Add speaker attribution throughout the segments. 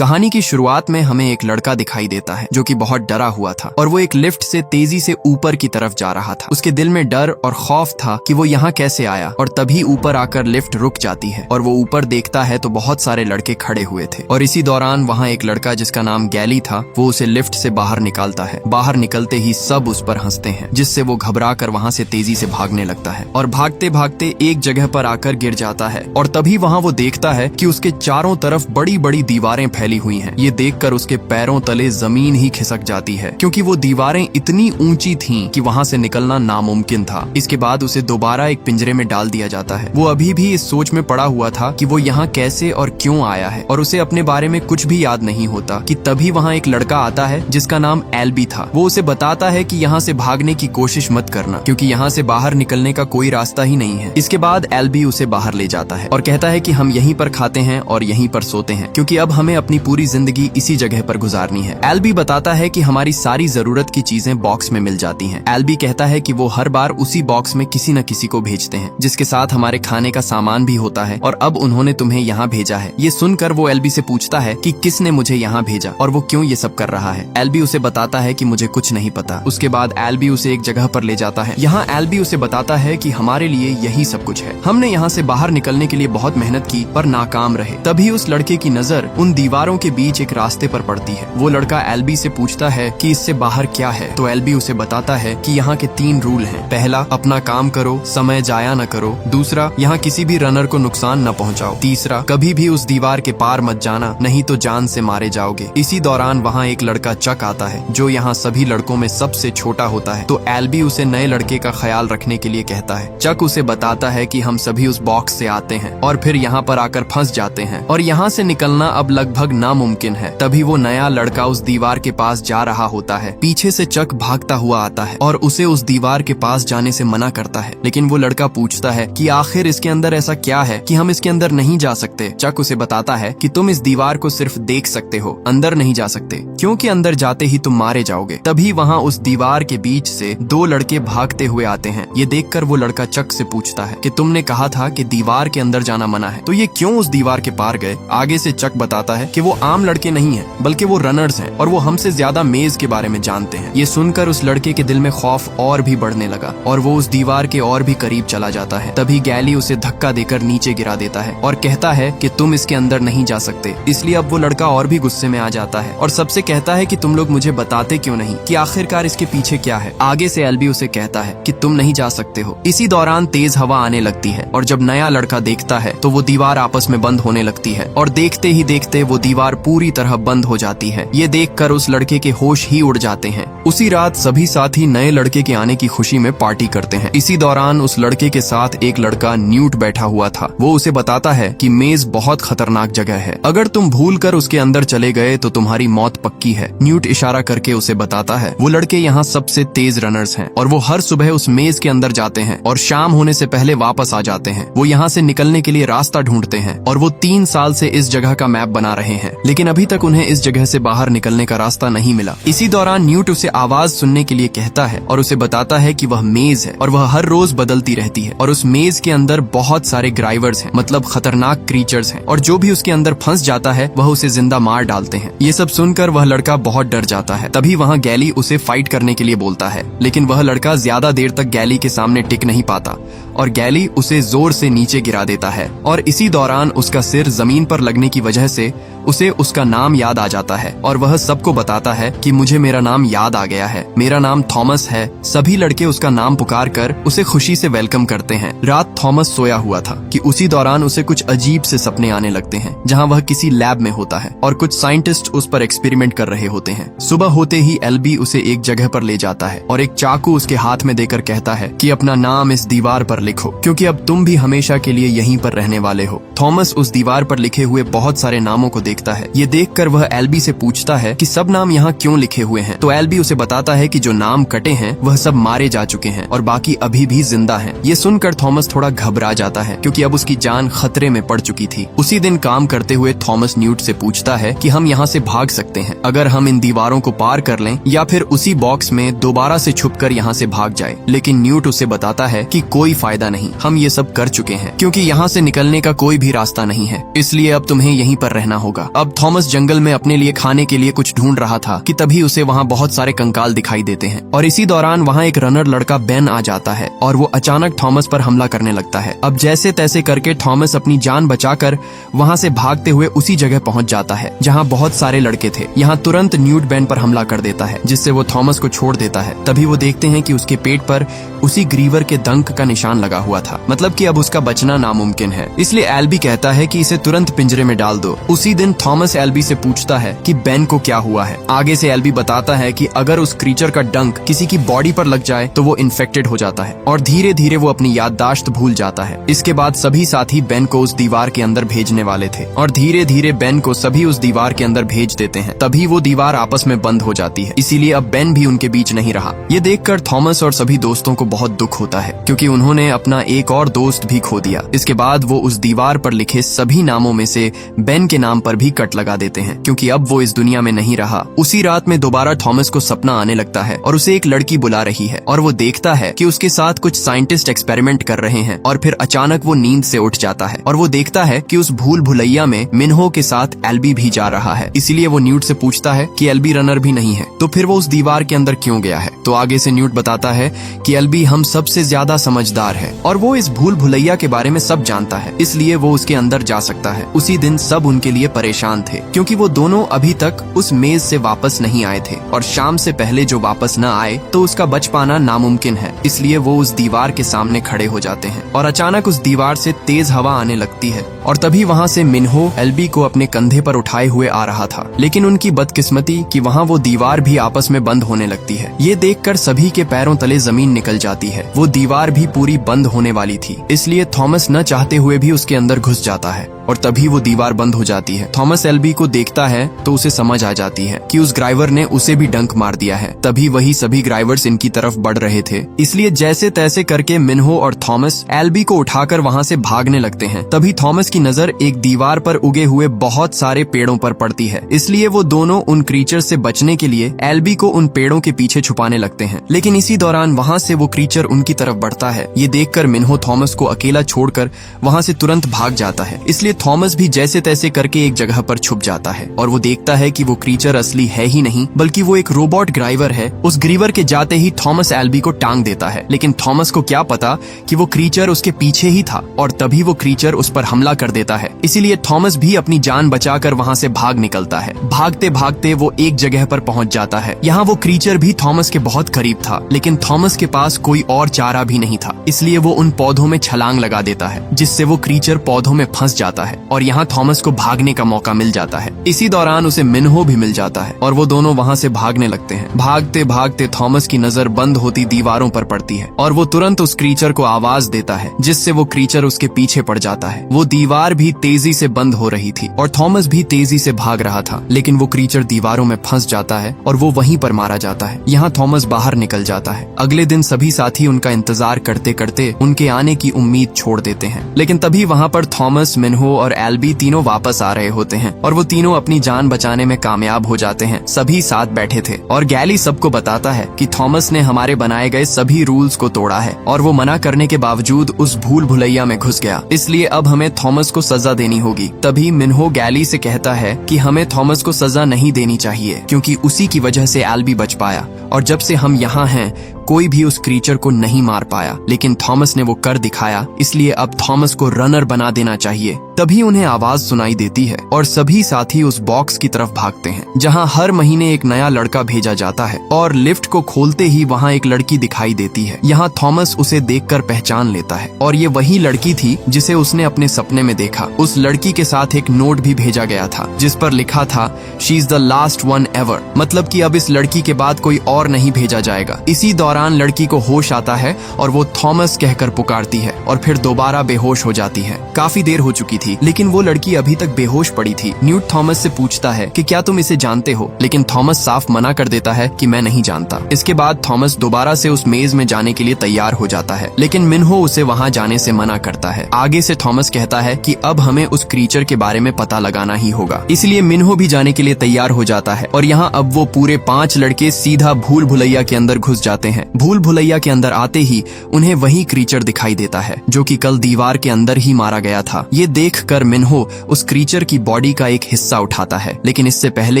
Speaker 1: कहानी की शुरुआत में हमें एक लड़का दिखाई देता है जो कि बहुत डरा हुआ था और वो एक लिफ्ट से तेजी से ऊपर की तरफ जा रहा था। उसके दिल में डर और खौफ था कि वो यहाँ कैसे आया, और तभी ऊपर आकर लिफ्ट रुक जाती है और वो ऊपर देखता है तो बहुत सारे लड़के खड़े हुए थे। और इसी दौरान वहाँ एक लड़का जिसका नाम गैली था, वो उसे लिफ्ट से बाहर निकालता है। बाहर निकलते ही सब उस पर हंसते हैं, जिससे वो घबरा कर वहाँ से तेजी से भागने लगता है और भागते भागते एक जगह पर आकर गिर जाता है। और तभी वहाँ वो देखता है कि उसके चारों तरफ बड़ी बड़ी दीवारें फैली हुई हैं। ये देखकर उसके पैरों तले जमीन ही खिसक जाती है, क्योंकि वो दीवारें इतनी ऊंची थीं कि वहाँ से निकलना नामुमकिन था। इसके बाद उसे दोबारा एक पिंजरे में डाल दिया जाता है। वो अभी भी इस सोच में पड़ा हुआ था कि वो यहाँ कैसे और क्यों आया है, और उसे अपने बारे में कुछ भी याद नहीं होता कि तभी वहाँ एक लड़का आता है जिसका नाम एल्बी था। वो उसे बताता है कि यहाँ से भागने की कोशिश मत करना, क्योंकि यहाँ से बाहर निकलने का कोई रास्ता ही नहीं है। इसके बाद एल्बी उसे बाहर ले जाता है और कहता है कि हम यहीं पर खाते हैं और यहीं पर सोते हैं, क्योंकि अब हमें अपनी पूरी जिंदगी इसी जगह पर गुजारनी है। एल्बी बताता है कि हमारी सारी जरूरत की चीजें बॉक्स में मिल जाती हैं। एल्बी कहता है कि वो हर बार उसी बॉक्स में किसी न किसी को भेजते हैं, जिसके साथ हमारे खाने का सामान भी होता है, और अब उन्होंने तुम्हें यहाँ भेजा है। ये सुनकर वो एल्बी से पूछता है कि किसने मुझे यहाँ भेजा और वो क्यों ये सब कर रहा है। एल्बी उसे बताता है कि मुझे कुछ नहीं पता। उसके बाद एल्बी उसे एक जगह पर ले जाता है। यहाँ एल्बी उसे बताता है कि हमारे लिए यही सब कुछ है। हमने यहाँ से बाहर निकलने के लिए बहुत मेहनत की पर नाकाम रहे। तभी उस लड़के की नजर उन दीवारों के बीच एक रास्ते पर पड़ती है। वो लड़का एल्बी से पूछता है कि इससे बाहर क्या है, तो एल्बी उसे बताता है कि यहाँ के 3 रूल हैं। पहला, अपना काम करो, समय जाया न करो। दूसरा, यहाँ किसी भी रनर को नुकसान न पहुँचाओ। तीसरा, कभी भी उस दीवार के पार मत जाना, नहीं तो जान से मारे जाओगे। इसी दौरान वहाँ एक लड़का चक आता है जो यहाँ सभी लड़कों में सबसे छोटा होता है। तो एल्बी उसे नए लड़के का ख्याल रखने के लिए कहता है। चक उसे बताता है कि हम सभी उस बॉक्स से आते हैं और फिर यहाँ पर आकर फंस जाते हैं और यहाँ से निकलना अब लगभग नामुमकिन है। तभी वो नया लड़का उस दीवार के पास जा रहा होता है। पीछे से चक भागता हुआ आता है और उसे उस दीवार के पास जाने से मना करता है, लेकिन वो लड़का पूछता है कि आखिर इसके अंदर ऐसा क्या है कि हम इसके अंदर नहीं जा सकते। चक उसे बताता है कि तुम इस दीवार को सिर्फ देख सकते हो, अंदर नहीं जा सकते, क्योंकि अंदर जाते ही तुम मारे जाओगे। तभी वहाँ उस दीवार के बीच से 2 लड़के भागते हुए आते हैं। ये देखकर वो लड़का चक से पूछता है कि तुमने कहा था कि दीवार के अंदर जाना मना है, तो ये क्यों उस दीवार के पार गए। आगे से चक बताता है कि वो आम लड़के नहीं हैं, बल्कि वो रनर्स हैं और वो हमसे ज्यादा मेज के बारे में जानते हैं। ये सुनकर उस लड़के के दिल में खौफ और भी बढ़ने लगा और वो उस दीवार के और भी करीब चला जाता है। तभी गैली उसे धक्का देकर नीचे गिरा देता है और कहता है कि तुम इसके अंदर नहीं जा सकते। इसलिए अब वो लड़का और भी गुस्से में आ जाता है और सबसे कहता है कि तुम लोग मुझे बताते क्यों नहीं कि आखिरकार इसके पीछे क्या है। आगे से एल्बी उसे कहता है कि तुम नहीं जा सकते हो। इसी दौरान तेज हवा आने लगती है और जब नया लड़का देखता है तो वो दीवार आपस में बंद होने लगती है और देखते ही देखते वो दीवार पूरी तरह बंद हो जाती है। ये देखकर उस लड़के के होश ही उड़ जाते हैं। उसी रात सभी साथी नए लड़के के आने की खुशी में पार्टी करते हैं। इसी दौरान उस लड़के के साथ एक लड़का न्यूट बैठा हुआ था। वो उसे बताता है कि मेज बहुत खतरनाक जगह है, अगर तुम भूलकर उसके अंदर चले गए तो तुम्हारी मौत पक्की है। न्यूट इशारा करके उसे बताता है वो लड़के यहाँ सबसे तेज रनर्स हैं और वो हर सुबह उस मेज के अंदर जाते हैं और शाम होने से पहले वापस आ जाते हैं। वो यहाँ से निकलने के लिए रास्ता ढूंढते हैं और वो 3 साल से इस जगह का मैप बना रहे हैं, लेकिन अभी तक उन्हें इस जगह से बाहर निकलने का रास्ता नहीं मिला। इसी दौरान न्यूट उसे आवाज सुनने के लिए कहता है और उसे बताता है कि वह मेज है और वह हर रोज बदलती रहती है और उस मेज के अंदर बहुत सारे ग्राइवर्स हैं, मतलब खतरनाक क्रीचर्स हैं, और जो भी उसके अंदर फंस जाता है वह उसे जिंदा मार डालते हैं। ये सब सुनकर वह लड़का बहुत डर जाता है। तभी वहाँ गैली उसे फाइट करने के लिए बोलता है, लेकिन वह लड़का ज्यादा देर तक गैली के सामने टिक नहीं पाता और गैली उसे जोर से नीचे गिरा देता है और इसी दौरान उसका सिर जमीन पर लगने की वजह से उसे उसका नाम याद आ जाता है और वह सबको बताता है कि मुझे मेरा नाम याद आ गया है, मेरा नाम थॉमस है। सभी लड़के उसका नाम पुकार कर उसे खुशी से वेलकम करते हैं। रात थॉमस सोया हुआ था कि उसी दौरान उसे कुछ अजीब से सपने आने लगते हैं, जहाँ वह किसी लैब में होता है और कुछ साइंटिस्ट उस पर एक्सपेरिमेंट कर रहे होते हैं। सुबह होते ही एल्बी उसे एक जगह पर ले जाता है और एक चाकू उसके हाथ में देकर कहता है कि अपना नाम इस दीवार पर लिखो, क्योंकि अब तुम भी हमेशा के लिए यहीं पर रहने वाले हो। थॉमस उस दीवार पर लिखे हुए बहुत सारे नामों को देखता है। ये देखकर वह एल्बी से पूछता है कि सब नाम यहाँ क्यों लिखे हुए हैं, तो एल्बी उसे बताता है कि जो नाम कटे हैं वह सब मारे जा चुके हैं और बाकी अभी भी जिंदा हैं। ये सुनकर थॉमस थोड़ा घबरा जाता है, क्योंकि अब उसकी जान खतरे में पड़ चुकी थी। उसी दिन काम करते हुए थॉमस न्यूट से पूछता है कि हम यहाँ से भाग सकते हैं अगर हम इन दीवारों को पार कर लें, या फिर उसी बॉक्स में दोबारा से छुपकर यहाँ से भाग जाए। लेकिन न्यूट उसे बताता है कि कोई फायदा नहीं, हम ये सब कर चुके हैं, क्योंकि यहाँ से निकलने का कोई भी रास्ता नहीं है, इसलिए अब तुम्हें यहीं पर रहना होगा। अब थॉमस जंगल में अपने लिए खाने के लिए कुछ ढूंढ रहा था कि तभी उसे वहाँ बहुत सारे कंकाल दिखाई देते हैं और इसी दौरान वहाँ एक रनर लड़का बेन आ जाता है और वो अचानक थॉमस पर हमला करने लगता है। अब जैसे तैसे करके थॉमस अपनी जान बचाकर वहाँ से भागते हुए उसी जगह पहुँच जाता है जहाँ बहुत सारे लड़के थे। यहाँ तुरंत न्यूट बेन पर हमला कर देता है जिससे वो थॉमस को छोड़ देता है। तभी वो देखते हैं कि उसके पेट पर उसी ग्रीवर के डंक का निशान लगा हुआ था, मतलब कि अब उसका बचना नामुमकिन है। इसलिए एल्बी कहता है कि इसे तुरंत पिंजरे में डाल दो। उसी दिन थॉमस एल्बी से पूछता है कि बेन को क्या हुआ है। आगे से एल्बी बताता है कि अगर उस क्रीचर का डंक किसी की बॉडी पर लग जाए तो वो इन्फेक्टेड हो जाता है और धीरे धीरे वो अपनी याददाश्त भूल जाता है। इसके बाद सभी साथी बेन को उस दीवार के अंदर भेजने वाले थे और धीरे धीरे बेन को सभी उस दीवार के अंदर भेज देते हैं। तभी वो दीवार आपस में बंद हो जाती है, इसीलिए अब बेन भी उनके बीच नहीं रहा। ये देखकर थॉमस और सभी दोस्तों को बहुत दुख होता है क्योंकि उन्होंने अपना एक और दोस्त भी खो दिया। इसके बाद वो उस दीवार पर लिखे सभी नामों में से बेन के नाम पर भी कट लगा देते हैं क्योंकि अब वो इस दुनिया में नहीं रहा। उसी रात में दोबारा थॉमस को सपना आने लगता है और उसे एक लड़की बुला रही है और वो देखता है कि उसके साथ कुछ साइंटिस्ट एक्सपेरिमेंट कर रहे हैं और फिर अचानक वो नींद से उठ जाता है और वो देखता है कि उस भूल भुलैया में मिन्हो के साथ एल्बी भी जा रहा है। इसीलिए वो न्यूट से पूछता है कि एल्बी रनर भी नहीं है तो फिर वो उस दीवार के अंदर क्यों गया है। तो आगे से न्यूट बताता है कि एल्बी हम सबसे ज्यादा समझदार है और वो इस भूल भुलैया के बारे में सब जानता है, इसलिए वो उसके अंदर जा सकता है। उसी दिन सब उनके लिए परेशान थे क्योंकि वो दोनों अभी तक उस मेज से वापस नहीं आए थे और शाम से पहले जो वापस न आए तो उसका बच पाना नामुमकिन है। इसलिए वो उस दीवार के सामने खड़े हो जाते हैं और अचानक उस दीवार से तेज हवा आने लगती है और तभी वहाँ से मिन्हो एल्बी को अपने कंधे पर उठाए हुए आ रहा था। लेकिन उनकी बदकिस्मती कि वहाँ वो दीवार भी आपस में बंद होने लगती है। ये देखकर सभी के पैरों तले जमीन निकल जाती है। वो दीवार भी पूरी बंद होने वाली थी, इसलिए थॉमस न चाहते हुए भी उसके अंदर घुस जाता है और तभी वो दीवार बंद हो जाती है। थॉमस एल्बी को देखता है तो उसे समझ आ जाती है कि उस ग्राइवर ने उसे भी डंक मार दिया है। तभी वही सभी ग्राइवर्स इनकी तरफ बढ़ रहे थे, इसलिए जैसे तैसे करके मिन्हो और थॉमस एल्बी को उठाकर वहाँ से भागने लगते हैं। तभी थॉमस की नजर एक दीवार पर उगे हुए बहुत सारे पेड़ों पर पड़ती है, इसलिए वो दोनों उन क्रीचर से बचने के लिए एल्बी को उन पेड़ों के पीछे छुपाने लगते हैं। लेकिन इसी दौरान वहाँ से वो क्रीचर उनकी तरफ बढ़ता है। ये देखकर मिन्हो थॉमस को अकेला छोड़कर वहाँ से तुरंत भाग जाता है, इसलिए थॉमस भी जैसे तैसे करके एक जगह पर छुप जाता है और वो देखता है कि वो क्रीचर असली है ही नहीं बल्कि वो एक रोबोट ग्राइवर है। उस ग्रीवर के जाते ही थॉमस एल्बी को टांग देता है, लेकिन थॉमस को क्या पता कि वो क्रीचर उसके पीछे ही था और तभी वो क्रीचर उस पर हमला कर देता है। इसीलिए थॉमस भी अपनी जान बचाकर वहाँ से भाग निकलता है। भागते भागते वो एक जगह पर पहुँच जाता है। यहाँ वो क्रीचर भी थॉमस के बहुत करीब था, लेकिन थॉमस के पास कोई और चारा भी नहीं था, इसलिए वो उन पौधों में छलांग लगा देता है जिससे वो क्रीचर पौधों में फंस जाता है और यहाँ थॉमस को भागने का मौका मिल जाता है। इसी दौरान उसे मिन्हो भी मिल जाता है और वो दोनों वहाँ से भागने लगते हैं। भागते भागते थॉमस की नजर बंद होती दीवारों पर पड़ती है और वो तुरंत उस क्रीचर को आवाज देता है जिससे वो क्रीचर उसके पीछे पड़ जाता है। वो दीवार भी तेजी से बंद हो रही थी और थॉमस भी तेजी से भाग रहा था, लेकिन वो क्रीचर दीवारों में फंस जाता है और वो वहीं पर मारा जाता है। यहाँ थॉमस बाहर निकल जाता है। अगले दिन सभी साथी उनका इंतजार करते करते उनके आने की उम्मीद छोड़ देते हैं, लेकिन तभी वहाँ पर थॉमस, मिन्हो और एल्बी तीनों वापस आ रहे होते हैं और वो तीनों अपनी जान बचाने में कामयाब हो जाते हैं। सभी साथ बैठे थे और गैली सबको बताता है कि थॉमस ने हमारे बनाए गए सभी रूल्स को तोड़ा है और वो मना करने के बावजूद उस भूल भुलैया में घुस गया, इसलिए अब हमें थॉमस को सजा देनी होगी। तभी मिन्हो गैली से कहता है कि हमें थॉमस को सजा नहीं देनी चाहिए क्योंकि उसी की वजह से एल्बी बच पाया और जब से हम यहाँ हैं कोई भी उस क्रीचर को नहीं मार पाया, लेकिन थॉमस ने वो कर दिखाया, इसलिए अब थॉमस को रनर बना देना चाहिए। तभी उन्हें आवाज सुनाई देती है और सभी साथी उस बॉक्स की तरफ भागते हैं जहां हर महीने एक नया लड़का भेजा जाता है और लिफ्ट को खोलते ही वहां एक लड़की दिखाई देती है। यहाँ थॉमस उसे देखकर पहचान लेता है और ये वही लड़की थी जिसे उसने अपने सपने में देखा। उस लड़की के साथ एक नोट भी भेजा गया था जिस पर लिखा था she is the last one ever, मतलब कि अब इस लड़की के बाद कोई और नहीं भेजा जाएगा। इसी दौरान लड़की को होश आता है और वो थॉमस कहकर पुकारती है और फिर दोबारा बेहोश हो जाती है। काफी देर हो चुकी थी लेकिन वो लड़की अभी तक बेहोश पड़ी थी। न्यूट थॉमस से पूछता है कि क्या तुम इसे जानते हो, लेकिन थॉमस साफ मना कर देता है कि मैं नहीं जानता। इसके बाद थॉमस दोबारा से उस मेज में जाने के लिए तैयार हो जाता है, लेकिन मिन्हो उसे वहाँ जाने से मना करता है। आगे से थॉमस कहता है कि अब हमें उस क्रीचर के बारे में पता लगाना ही होगा, इसलिए मिन्हो भी जाने के लिए तैयार हो जाता है और यहाँ अब वो पूरे 5 लड़के सीधा भूल भुलैया के अंदर घुस जाते हैं। हैं। भूल भुलैया के अंदर आते ही उन्हें वही क्रीचर दिखाई देता है जो कि कल दीवार के अंदर ही मारा गया था। ये देखकर मिन्हो उस क्रीचर की बॉडी का एक हिस्सा उठाता है, लेकिन इससे पहले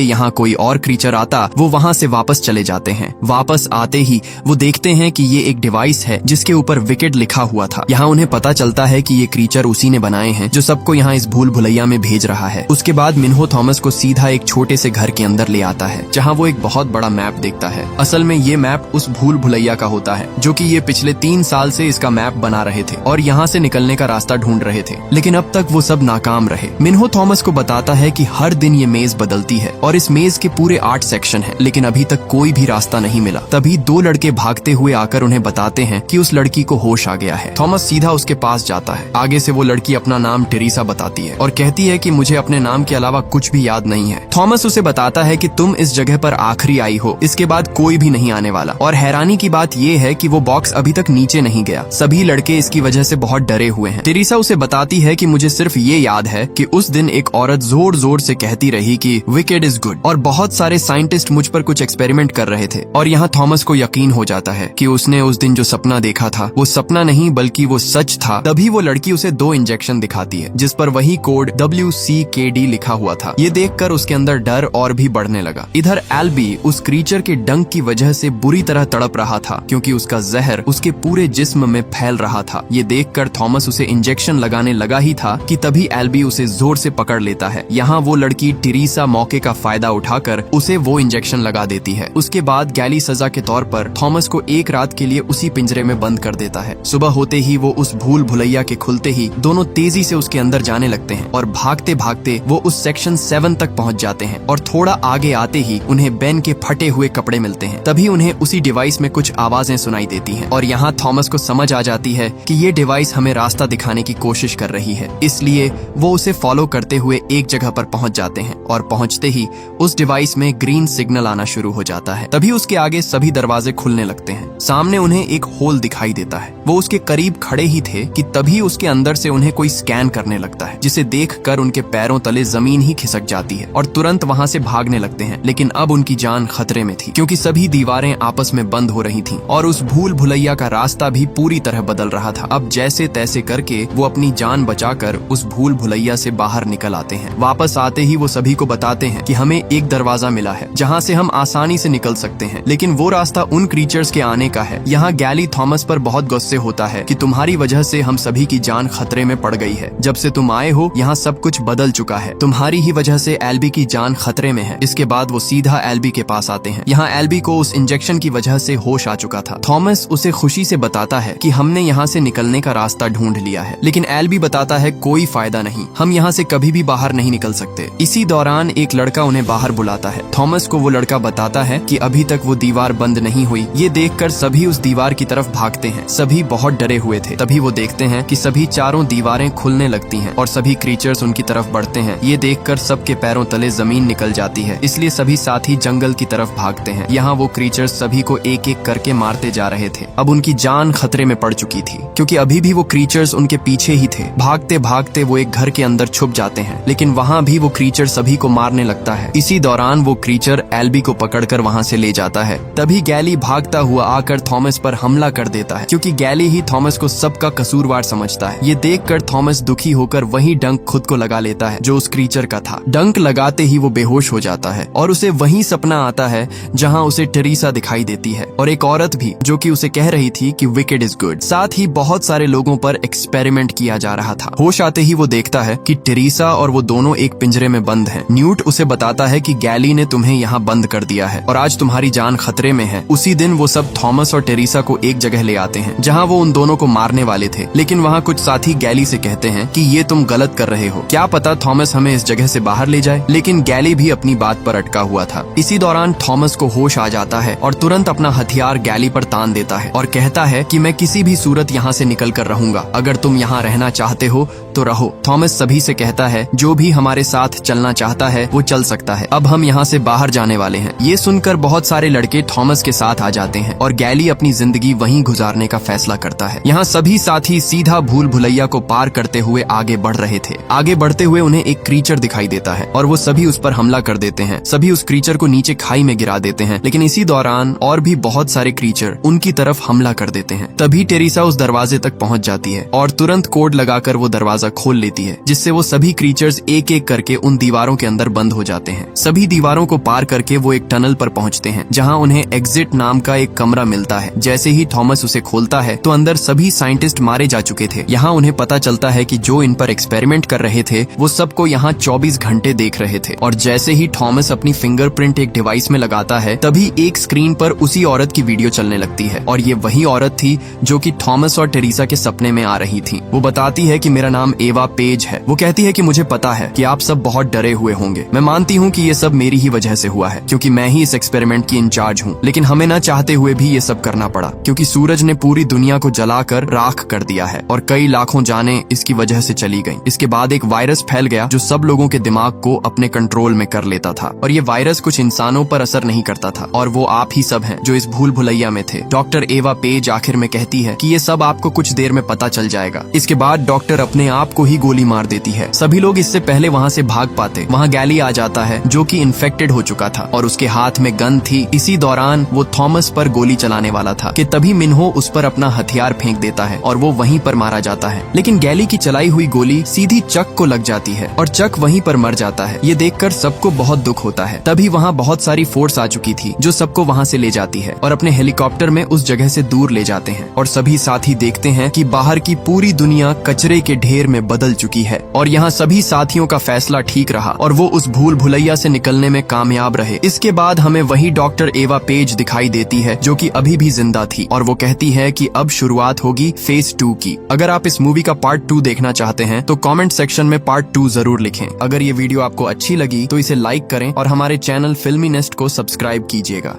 Speaker 1: यहाँ कोई और क्रीचर आता वो वहाँ से वापस चले जाते हैं। वापस आते ही वो देखते हैं कि ये एक डिवाइस है जिसके ऊपर विकेड लिखा हुआ था। यहाँ उन्हें पता चलता है कि ये क्रीचर उसी ने बनाए हैं जो सबको यहाँ इस भूल भुलैया में भेज रहा है। उसके बाद मिन्हो थॉमस को सीधा एक छोटे से घर के अंदर ले आता है जहाँ वो एक बहुत बड़ा मैप देखता है। असल में ये मैप उस भूल भुलैया का होता है जो कि ये पिछले 3 साल से इसका मैप बना रहे थे और यहाँ से निकलने का रास्ता ढूंढ रहे थे, लेकिन अब तक वो सब नाकाम रहे। मिन्हो थॉमस को बताता है कि हर दिन ये मेज बदलती है और इस मेज के पूरे 8 सेक्शन हैं, लेकिन अभी तक कोई भी रास्ता नहीं मिला। तभी 2 लड़के भागते हुए आकर उन्हें बताते हैं कि उस लड़की को होश आ गया है। थॉमस सीधा उसके पास जाता है। आगे से वो लड़की अपना नाम टेरेसा बताती है और कहती है कि मुझे अपने नाम के अलावा कुछ भी याद नहीं है। थॉमस उसे बताता है कि तुम इस जगह पर आखिरी आई हो, इसके बाद कोई भी नहीं आने वाला। और हैरानी की बात ये है कि वो बॉक्स अभी तक नीचे नहीं गया। सभी लड़के इसकी वजह से बहुत डरे हुए हैं। टेरेसा उसे बताती है कि मुझे सिर्फ ये याद है कि उस दिन एक औरत जोर जोर से कहती रही कि विकेड इज गुड, और बहुत सारे साइंटिस्ट मुझ पर कुछ एक्सपेरिमेंट कर रहे थे। और यहाँ थॉमस को यकीन हो जाता है कि उसने उस दिन जो सपना देखा था वो सपना नहीं बल्कि वो सच था। तभी वो लड़की उसे 2 इंजेक्शन दिखाती है जिस पर वही कोड WCKD लिखा हुआ था। ये देखकर उसके अंदर डर और भी बढ़ने लगा। इधर एल्बी उस क्रीचर के डंक की वजह से बुरी तरह तड़प रहा था क्योंकि उसका जहर उसके पूरे जिस्म में फैल रहा था। ये देखकर थॉमस उसे इंजेक्शन लगाने लगा ही था कि तभी एल्बी उसे जोर से पकड़ लेता है। यहाँ वो लड़की टेरेसा मौके का फायदा उठाकर उसे वो इंजेक्शन लगा देती है। उसके बाद गैली सजा के तौर पर थॉमस को एक रात के लिए उसी पिंजरे में बंद कर देता है। सुबह होते ही वो उस भूल भुलैया के खुलते ही दोनों तेजी से उसके अंदर जाने लगते हैं और भागते भागते वो उस सेक्शन 7 तक पहुंच जाते हैं। और थोड़ा आगे आते ही उन्हें बेन के फटे हुए कपड़े मिलते हैं। तभी उन्हें उसी डिवाइस में कुछ आवाजें सुनाई देती हैं और यहाँ थॉमस को समझ आ जाती है कि ये डिवाइस हमें रास्ता दिखाने की कोशिश कर रही है। इसलिए वो उसे फॉलो करते हुए एक जगह पर पहुंच जाते हैं और पहुंचते ही उस डिवाइस में ग्रीन सिग्नल आना शुरू हो जाता है। तभी उसके आगे सभी दरवाजे खुलने लगते हैं। सामने उन्हें एक होल दिखाई देता है। वो उसके करीब खड़े ही थे कि तभी उसके अंदर से उन्हें कोई स्कैन करने लगता है, जिसे देखकर उनके पैरों तले जमीन ही खिसक जाती है और तुरंत वहां से भागने लगते हैं। लेकिन अब उनकी जान खतरे में थी क्योंकि सभी दीवारें आपस में बंद हो रही थीं और उस भूल भुलैया का रास्ता भी पूरी तरह बदल रहा था। अब जैसे तैसे करके वो अपनी जान बचाकर उस भूल भुलैया से बाहर निकल आते हैं। वापस आते ही वो सभी को बताते हैं कि हमें एक दरवाजा मिला है जहाँ से हम आसानी से निकल सकते हैं, लेकिन वो रास्ता उन क्रीचर्स के आने का है। यहाँ गैली थॉमस पर बहुत गुस्से होता है कि तुम्हारी वजह से हम सभी की जान खतरे में पड़ गई है। जब से तुम आए हो यहाँ सब कुछ बदल चुका है। तुम्हारी ही वजह से एल्बी की जान खतरे में है। इसके बाद वो सीधा एल्बी के पास आते हैं। यहाँ एल्बी को उस इंजेक्शन की वजह से होश आ चुका था। थॉमस उसे खुशी से बताता है कि हमने यहाँ से निकलने का रास्ता ढूंढ लिया है, लेकिन एल्बी बताता है कोई फायदा नहीं, हम यहाँ से कभी भी बाहर नहीं निकल सकते। इसी दौरान एक लड़का उन्हें बाहर बुलाता है। थॉमस को वो लड़का बताता है कि अभी तक वो दीवार बंद नहीं हुई। ये देखकर सभी उस दीवार की तरफ भागते हैं। सभी बहुत डरे हुए थे। तभी वो देखते हैं कि सभी चारों दीवारें खुलने लगती हैं और सभी क्रीचर्स उनकी तरफ बढ़ते हैं। ये देखकर सबके पैरों तले जमीन निकल जाती है, इसलिए सभी साथी जंगल की तरफ भागते हैं। यहाँ वो क्रीचर्स सभी को एक एक करके मारते जा रहे थे। अब उनकी जान खतरे में पड़ चुकी थी क्योंकि अभी भी वो क्रीचर्स उनके पीछे ही थे। भागते भागते वो एक घर के अंदर छुप जाते हैं, लेकिन वहाँ भी वो क्रीचर सभी को मारने लगता है। इसी दौरान वो क्रीचर एल्बी को पकड़कर वहाँ से ले जाता है। तभी गैली भागता हुआ आकर थॉमस पर हमला कर देता है क्योंकि गैली ही थॉमस को सबका कसूरवार समझता है। ये देखकर थॉमस दुखी होकर वही डंक खुद को लगा लेता है जो उस क्रीचर का था। डंक लगाते ही वो बेहोश हो जाता है और उसे वही सपना आता है जहाँ उसे टेरेसा दिखाई देती है और एक औरत भी जो कि उसे कह रही थी कि विकेड इज गुड। साथ ही बहुत सारे लोगों पर एक्सपेरिमेंट किया जा रहा था। होश आते ही वो देखता है कि टेरेसा और वो दोनों एक पिंजरे में बंद हैं। न्यूट उसे बताता है कि गैली ने तुम्हें यहाँ बंद कर दिया है और आज तुम्हारी जान खतरे में है। उसी दिन वो सब थॉमस और टेरेसा को एक जगह ले आते हैं जहाँ वो उन दोनों को मारने वाले थे, लेकिन वहाँ कुछ साथी गैली से कहते हैं कि ये तुम गलत कर रहे हो, क्या पता थॉमस हमें इस जगह से बाहर ले जाए। लेकिन गैली भी अपनी बात पर अटका हुआ था। इसी दौरान थॉमस को होश आ जाता है और तुरंत अपना हथियार गैली पर तान देता है और कहता है कि मैं किसी भी सूरत यहाँ से निकल कर रहूंगा, अगर तुम यहाँ रहना चाहते हो तो रहो। थॉमस सभी से कहता है जो भी हमारे साथ चलना चाहता है वो चल सकता है, अब हम यहाँ से बाहर जाने वाले हैं। ये सुनकर बहुत सारे लड़के थॉमस के साथ आ जाते हैं और गैली अपनी जिंदगी वहीं गुजारने का फैसला करता है। यहाँ सभी साथी सीधा भूल भुलैया को पार करते हुए आगे बढ़ रहे थे। आगे बढ़ते हुए उन्हें एक क्रीचर दिखाई देता है और वो सभी उस पर हमला कर देते हैं। सभी उस क्रीचर को नीचे खाई में गिरा देते हैं, लेकिन इसी दौरान और भी बहुत बहुत सारे क्रीचर उनकी तरफ हमला कर देते हैं। तभी टेरेसा उस दरवाजे तक पहुंच जाती है और तुरंत कोड लगाकर वो दरवाजा खोल लेती है, जिससे वो सभी क्रीचर्स एक एक करके उन दीवारों के अंदर बंद हो जाते हैं। सभी दीवारों को पार करके वो एक टनल पर पहुंचते हैं, जहां उन्हें एग्जिट नाम का एक कमरा मिलता है। जैसे ही थॉमस उसे खोलता है तो अंदर सभी साइंटिस्ट मारे जा चुके थे। यहाँ उन्हें पता चलता है कि जो इन पर एक्सपेरिमेंट कर रहे थे वो सबको यहाँ 24 घंटे देख रहे थे। और जैसे ही थॉमस अपनी फिंगरप्रिंट एक डिवाइस में लगाता है, तभी एक स्क्रीन पर उसी औरत की वीडियो चलने लगती है। और ये वही औरत थी जो कि थॉमस और टेरेसा के सपने में आ रही थी। वो बताती है कि मेरा नाम एवा पेज है। वो कहती है कि मुझे पता है कि आप सब बहुत डरे हुए होंगे। मैं मानती हूँ कि ये सब मेरी ही वजह से हुआ है, क्योंकि मैं ही इस एक्सपेरिमेंट की इंचार्ज हूँ। लेकिन हमें न चाहते हुए भी ये सब करना पड़ा, क्योंकि सूरज ने पूरी दुनिया को जलाकर राख कर दिया है और कई लाखों जानें इसकी वजह से चली गईं। इसके बाद एक वायरस फैल गया जो सब लोगों के दिमाग को अपने कंट्रोल में कर लेता था। और ये वायरस कुछ इंसानों पर असर नहीं करता था, और वो आप ही सब हैं जो इस भूल भुलैया में थे। डॉक्टर एवा पेज आखिर में कहती है कि ये सब आपको कुछ देर में पता चल जाएगा। इसके बाद डॉक्टर अपने आप को ही गोली मार देती है। सभी लोग इससे पहले वहाँ से भाग पाते। वहाँ गैली आ जाता है जो कि इन्फेक्टेड हो चुका था और उसके हाथ में गन थी। इसी दौरान वो थॉमस पर गोली चलाने वाला था कि तभी मिन्हो उस पर अपना हथियार फेंक देता है और वो वहीं पर मारा जाता है। लेकिन गैली की चलाई हुई गोली सीधी चक को लग जाती है और चक वहीं पर मर जाता है। ये देखकर सबको बहुत दुख होता है। तभी वहाँ बहुत सारी फोर्स आ चुकी थी जो सबको वहाँ से ले जाती है और अपने हेलीकॉप्टर में उस जगह से दूर ले जाते हैं। और सभी साथी देखते हैं कि बाहर की पूरी दुनिया कचरे के ढेर में बदल चुकी है। और यहाँ सभी साथियों का फैसला ठीक रहा और वो उस भूल भुलैया से निकलने में कामयाब रहे। इसके बाद हमें वही डॉक्टर एवा पेज दिखाई देती है जो कि अभी भी जिंदा थी, और वो कहती है कि अब शुरुआत होगी फेज 2 की। अगर आप इस मूवी का पार्ट 2 देखना चाहते हैं तो कमेंट सेक्शन में पार्ट 2 जरूर लिखें। अगर ये वीडियो आपको अच्छी लगी तो इसे लाइक करें और हमारे चैनल फिल्मी नेस्ट को सब्सक्राइब कीजिएगा।